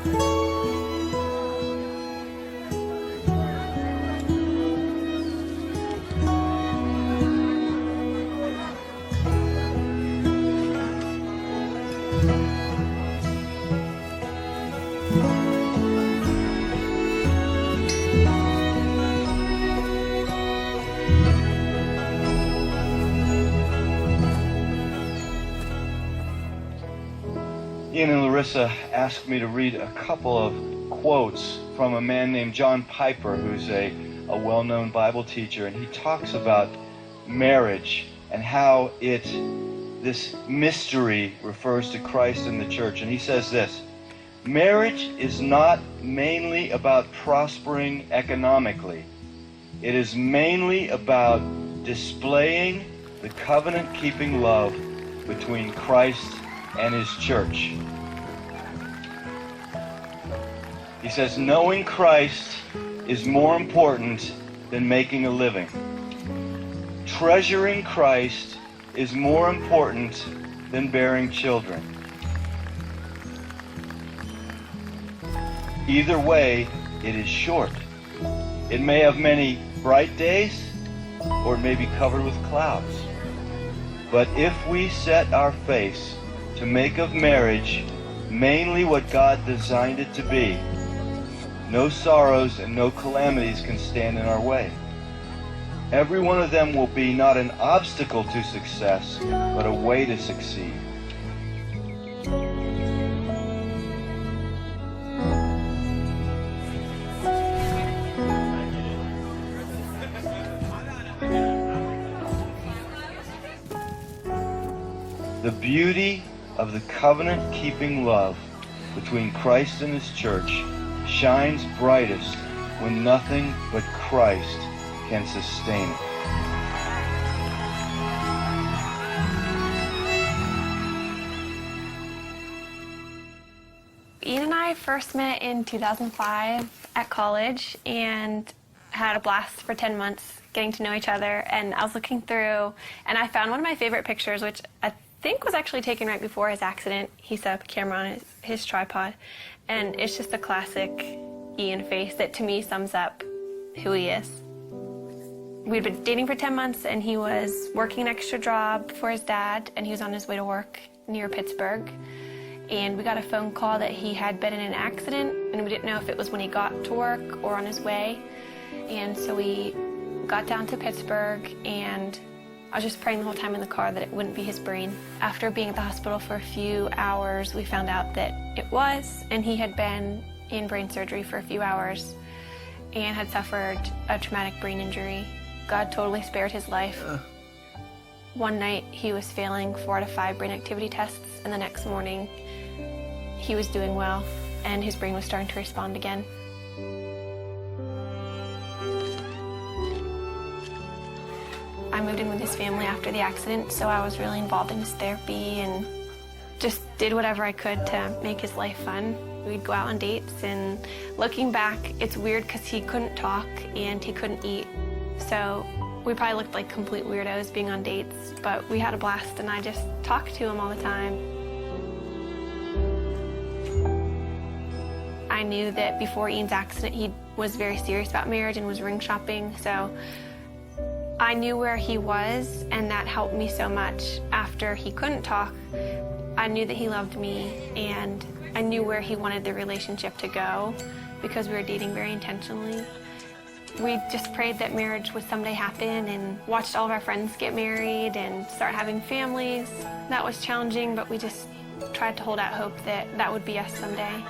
Lan and Larissa asked me to read a couple of quotes from a man named John Piper, who's a well-known Bible teacher, and he talks about marriage and how this mystery refers to Christ and the church. And he says this: marriage is not mainly about prospering economically. It is mainly about displaying the covenant-keeping love between Christ and his church. He says, knowing Christ is more important than making a living. Treasuring Christ is more important than bearing children. Either way, it is short. It may have many bright days, or it may be covered with clouds. But if we set our face to make of marriage mainly what God designed it to be, no sorrows and no calamities can stand in our way. Every one of them will be not an obstacle to success, but a way to succeed. The beauty of the covenant-keeping love between Christ and his church shines brightest when nothing but Christ can sustain it. Ian and I first met in 2005 at college and had a blast for 10 months getting to know each other. And I was looking through and I found one of my favorite pictures, which I think was actually taken right before his accident. He set up a camera on his tripod, and it's just a classic Ian face that to me sums up who he is. We'd been dating for 10 months and he was working an extra job for his dad, and he was on his way to work near Pittsburgh. And we got a phone call that he had been in an accident, and we didn't know if it was when he got to work or on his way. And so we got down to Pittsburgh, and I was just praying the whole time in the car that it wouldn't be his brain. After being at the hospital for a few hours, we found out that it was, and he had been in brain surgery for a few hours and had suffered a traumatic brain injury. God totally spared his life. One night he was failing 4 out of 5 brain activity tests, and the next morning he was doing well and his brain was starting to respond again. I moved in with his family after the accident, so I was really involved in his therapy and just did whatever I could to make his life fun. We'd go out on dates, and looking back, it's weird because he couldn't talk and he couldn't eat. So we probably looked like complete weirdos being on dates, but we had a blast, and I just talked to him all the time. I knew that before Ian's accident, he was very serious about marriage and was ring shopping, so I knew where he was, and that helped me so much. After he couldn't talk, I knew that he loved me, and I knew where he wanted the relationship to go because we were dating very intentionally. We just prayed that marriage would someday happen and watched all of our friends get married and start having families. That was challenging, but we just tried to hold out hope that that would be us someday.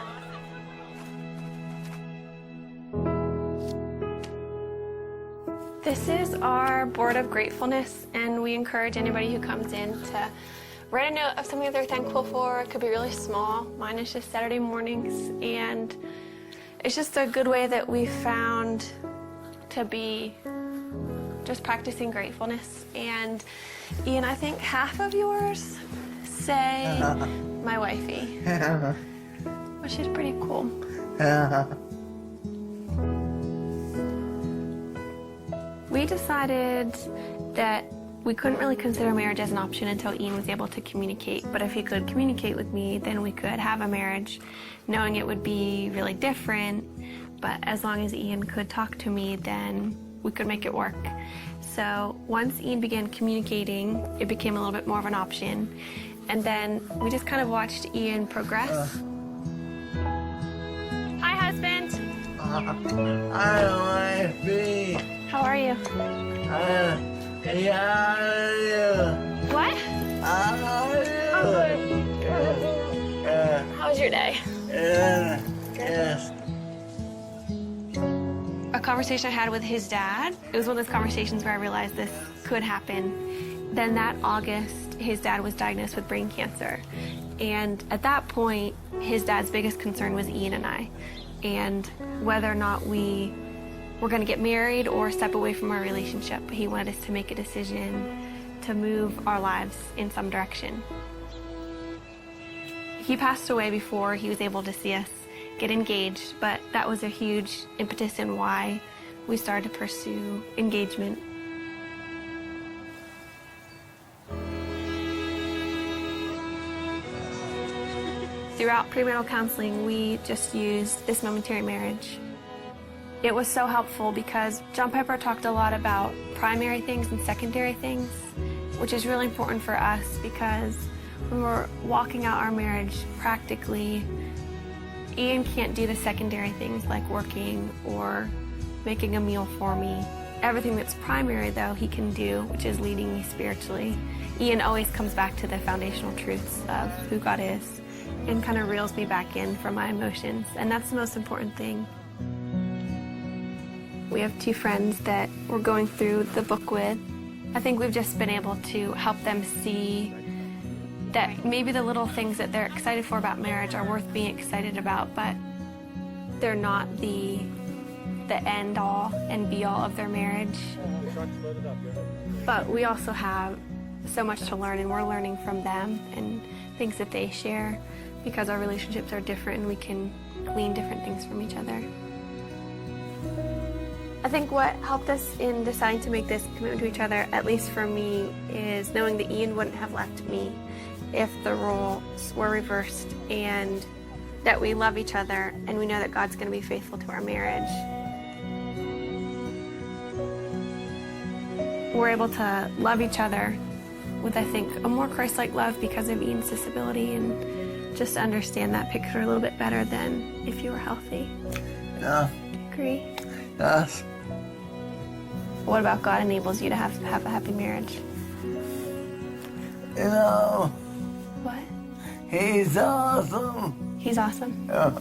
This is our board of gratefulness, and we encourage anybody who comes in to write a note of something that they're thankful for. It could be really small. Mine is just Saturday mornings, and it's just a good way that we found to be just practicing gratefulness. And Ian, I think half of yours say my wifey, which is pretty cool. We decided that We couldn't really consider marriage as an option until Ian was able to communicate. But if he could communicate with me, then we could have a marriage, knowing it would be really different. But as long as Ian could talk to me, then we could make it work. So once Ian began communicating, it became a little bit more of an option. And then we just kind of watched Ian progress. Hi, husband. Hi, wifey. How are you? Yeah. What? How was your day? Yes. A conversation I had with his dad, it was one of those conversations where I realized this could happen. Then that August, his dad was diagnosed with brain cancer. And at that point, his dad's biggest concern was Ian and I, and whether or not we were going to get married or step away from our relationship. He wanted us to make a decision to move our lives in some direction. He passed away before he was able to see us get engaged, but that was a huge impetus in why we started to pursue engagement. Throughout premarital counseling, we just used this momentary marriage. It was so helpful because John Piper talked a lot about primary things and secondary things, which is really important for us because when we're walking out our marriage practically, Ian can't do the secondary things like working or making a meal for me. Everything that's primary, though, he can do, which is leading me spiritually. Ian always comes back to the foundational truths of who God is and kind of reels me back in from my emotions, and that's the most important thing. We have two friends that we're going through the book with. I think we've just been able to help them see that maybe the little things that they're excited for about marriage are worth being excited about, but they're not the end all and be all of their marriage. But we also have so much to learn, and we're learning from them and things that they share because our relationships are different and we can glean different things from each other. I think what helped us in deciding to make this commitment to each other, at least for me, is knowing that Ian wouldn't have left me if the roles were reversed, and that we love each other and we know that God's going to be faithful to our marriage. We're able to love each other with, I think, a more Christ-like love because of Ian's disability, and just understand that picture a little bit better than if you were healthy. Yeah. Agree? Yes. What about God enables you to have a happy marriage? You know, What? he's awesome. He's awesome. Yeah.